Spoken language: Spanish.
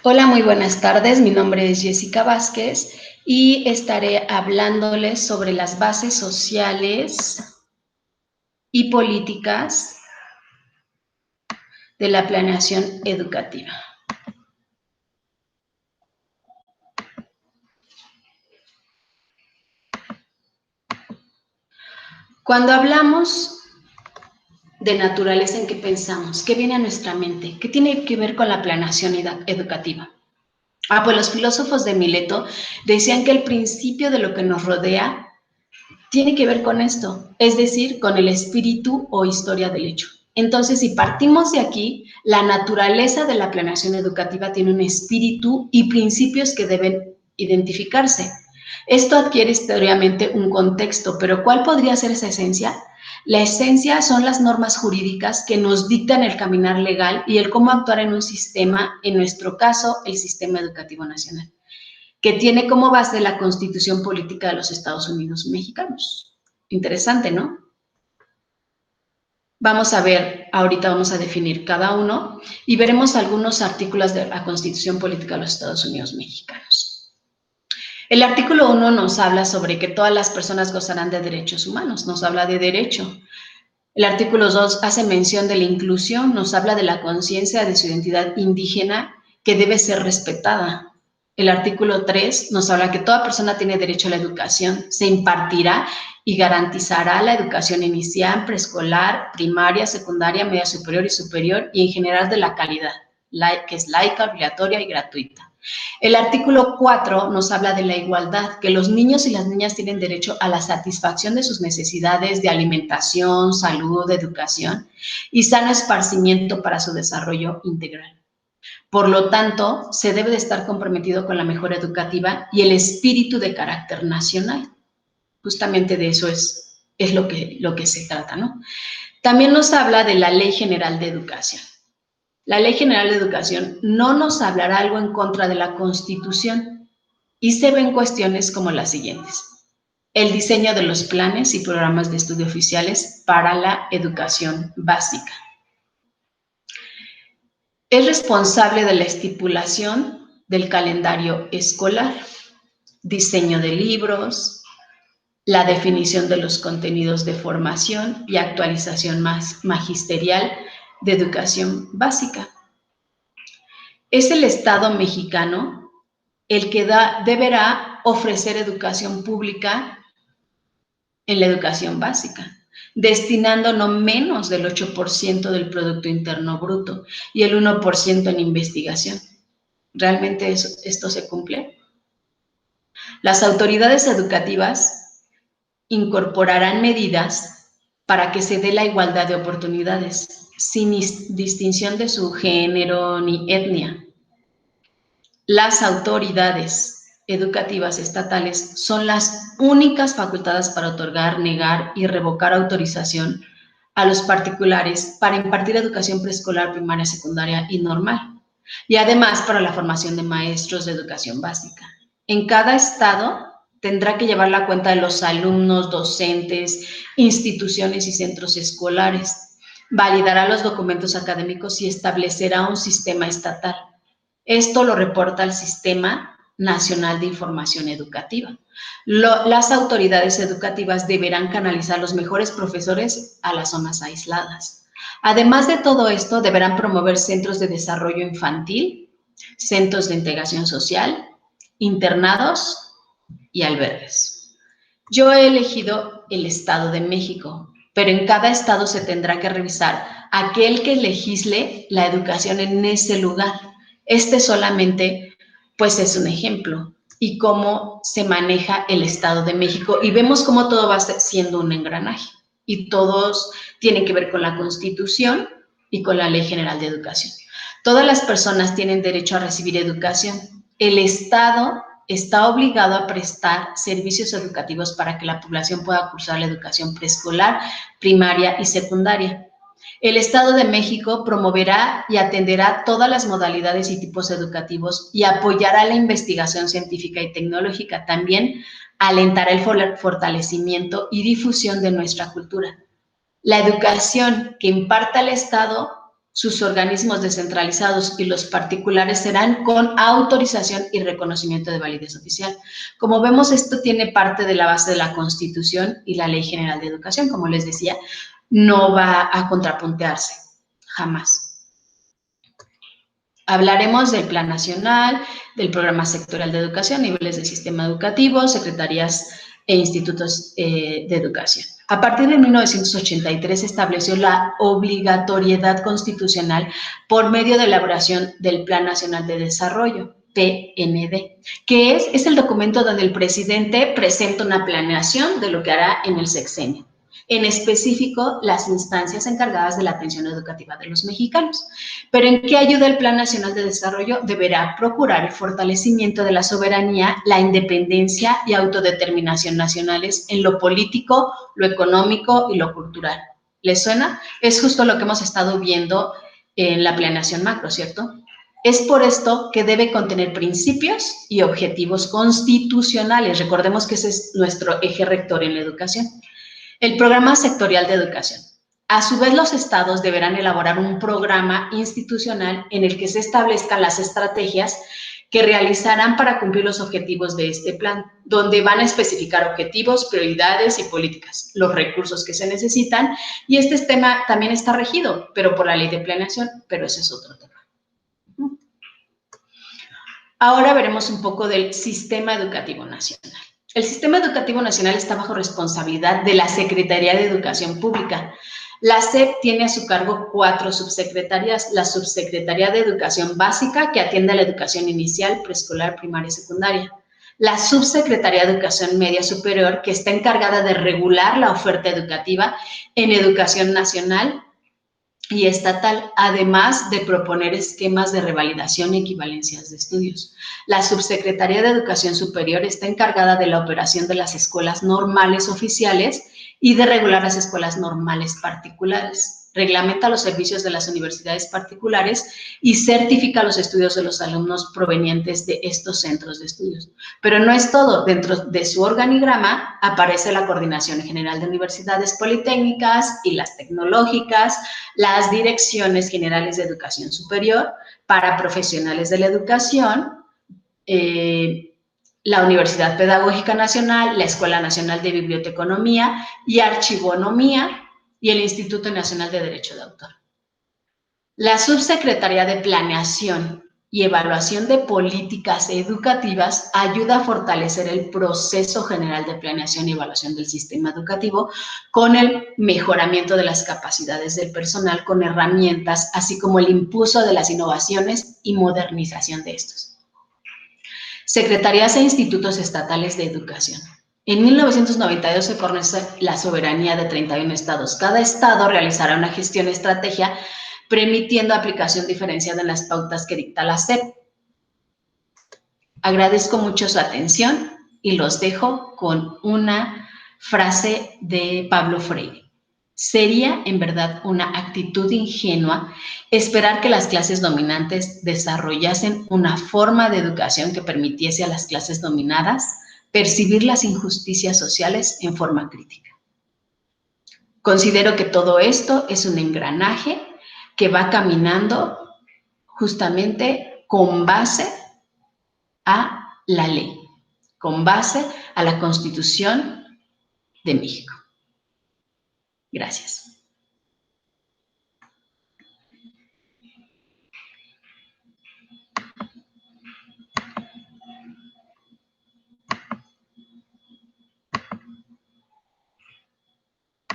Hola, muy buenas tardes. Mi nombre es Jessica Vázquez y estaré hablándoles sobre las bases sociales y políticas de la planeación educativa. Cuando hablamos de naturaleza, ¿en qué pensamos? ¿Qué viene a nuestra mente? ¿Qué tiene que ver con la planeación educativa? Pues los filósofos de Mileto decían que el principio de lo que nos rodea tiene que ver con esto, es decir, con el espíritu o historia del hecho. Entonces, si partimos de aquí, la naturaleza de la planeación educativa tiene un espíritu y principios que deben identificarse. Esto adquiere historiamente un contexto, pero ¿cuál podría ser esa esencia? La esencia son las normas jurídicas que nos dictan el caminar legal y el cómo actuar en un sistema, en nuestro caso, el sistema educativo nacional, que tiene como base la Constitución Política de los Estados Unidos Mexicanos. Interesante, ¿no? Vamos a ver, ahorita vamos a definir cada uno y veremos algunos artículos de la Constitución Política de los Estados Unidos Mexicanos. El artículo 1 nos habla sobre que todas las personas gozarán de derechos humanos, nos habla de derecho. El artículo 2 hace mención de la inclusión, nos habla de la conciencia de su identidad indígena que debe ser respetada. El artículo 3 nos habla que toda persona tiene derecho a la educación, se impartirá y garantizará la educación inicial, preescolar, primaria, secundaria, media superior y en general de la calidad, que es laica, obligatoria y gratuita. El artículo 4 nos habla de la igualdad, que los niños y las niñas tienen derecho a la satisfacción de sus necesidades de alimentación, salud, educación y sano esparcimiento para su desarrollo integral. Por lo tanto, se debe de estar comprometido con la mejora educativa y el espíritu de carácter nacional. Justamente de eso es lo que se trata, ¿no? También nos habla de la Ley General de Educación. La Ley General de Educación no nos hablará algo en contra de la Constitución y se ven cuestiones como las siguientes. El diseño de los planes y programas de estudio oficiales para la educación básica. Es responsable de la estipulación del calendario escolar, diseño de libros, la definición de los contenidos de formación y actualización magisterial de educación básica. Es el Estado mexicano el que deberá ofrecer educación pública en la educación básica, destinando no menos del 8% del Producto Interno Bruto y el 1% en investigación. ¿Realmente esto se cumple? Las autoridades educativas incorporarán medidas para que se dé la igualdad de oportunidades, sin distinción de su género ni etnia. Las autoridades educativas estatales son las únicas facultadas para otorgar, negar y revocar autorización a los particulares para impartir educación preescolar, primaria, secundaria y normal, y además para la formación de maestros de educación básica. En cada estado tendrá que llevar la cuenta de los alumnos, docentes, instituciones y centros escolares, validará los documentos académicos y establecerá un sistema estatal. Esto lo reporta el Sistema Nacional de Información Educativa. Las autoridades educativas deberán canalizar los mejores profesores a las zonas aisladas. Además de todo esto, deberán promover centros de desarrollo infantil, centros de integración social, internados y albergues. Yo he elegido el Estado de México, pero en cada estado se tendrá que revisar aquel que legisle la educación en ese lugar. Este solamente, pues, es un ejemplo y cómo se maneja el Estado de México y vemos cómo todo va siendo un engranaje y todos tienen que ver con la Constitución y con la Ley General de Educación. Todas las personas tienen derecho a recibir educación. El Estado está obligado a prestar servicios educativos para que la población pueda cursar la educación preescolar, primaria y secundaria. El Estado de México promoverá y atenderá todas las modalidades y tipos educativos y apoyará la investigación científica y tecnológica. También alentará el fortalecimiento y difusión de nuestra cultura. La educación que imparta el Estado Sus organismos descentralizados y los particulares serán con autorización y reconocimiento de validez oficial. Como vemos, esto tiene parte de la base de la Constitución y la Ley General de Educación. Como les decía, no va a contrapuntearse, jamás. Hablaremos del Plan Nacional, del Programa Sectorial de Educación, niveles del sistema educativo, secretarías e institutos de educación. A partir de 1983 se estableció la obligatoriedad constitucional por medio de la elaboración del Plan Nacional de Desarrollo, PND, que es el documento donde el presidente presenta una planeación de lo que hará en el sexenio. En específico, las instancias encargadas de la atención educativa de los mexicanos. Pero ¿en qué ayuda el Plan Nacional de Desarrollo? Deberá procurar el fortalecimiento de la soberanía, la independencia y autodeterminación nacionales en lo político, lo económico y lo cultural. ¿Les suena? Es justo lo que hemos estado viendo en la planeación macro, ¿cierto? Es por esto que debe contener principios y objetivos constitucionales. Recordemos que ese es nuestro eje rector en la educación. El programa sectorial de educación. A su vez, los estados deberán elaborar un programa institucional en el que se establezcan las estrategias que realizarán para cumplir los objetivos de este plan, donde van a especificar objetivos, prioridades y políticas, los recursos que se necesitan, y este tema también está regido, pero por la ley de planeación, pero ese es otro tema. Ahora veremos un poco del Sistema Educativo Nacional. El Sistema Educativo Nacional está bajo responsabilidad de la Secretaría de Educación Pública. La SEP tiene a su cargo 4 subsecretarías. La Subsecretaría de Educación Básica, que atiende a la educación inicial, preescolar, primaria y secundaria. La Subsecretaría de Educación Media Superior, que está encargada de regular la oferta educativa en educación nacional y estatal, además de proponer esquemas de revalidación y equivalencias de estudios. La Subsecretaría de Educación Superior está encargada de la operación de las escuelas normales oficiales y de regular las escuelas normales particulares. Reglamenta los servicios de las universidades particulares y certifica los estudios de los alumnos provenientes de estos centros de estudios. Pero no es todo. Dentro de su organigrama aparece la Coordinación General de Universidades Politécnicas y las tecnológicas, las Direcciones Generales de Educación Superior para profesionales de la educación, la Universidad Pedagógica Nacional, la Escuela Nacional de Biblioteconomía y Archivonomía y el Instituto Nacional de Derecho de Autor. La Subsecretaría de Planeación y Evaluación de Políticas Educativas ayuda a fortalecer el proceso general de planeación y evaluación del sistema educativo con el mejoramiento de las capacidades del personal con herramientas, así como el impulso de las innovaciones y modernización de estos. Secretarías e institutos estatales de educación. En 1992 se conoce la soberanía de 31 estados. Cada estado realizará una gestión estrategia permitiendo aplicación diferenciada en las pautas que dicta la SEP. Agradezco mucho su atención y los dejo con una frase de Pablo Freire. Sería, en verdad, una actitud ingenua esperar que las clases dominantes desarrollasen una forma de educación que permitiese a las clases dominadas percibir las injusticias sociales en forma crítica. Considero que todo esto es un engranaje que va caminando justamente con base a la ley, con base a la Constitución de México. Gracias.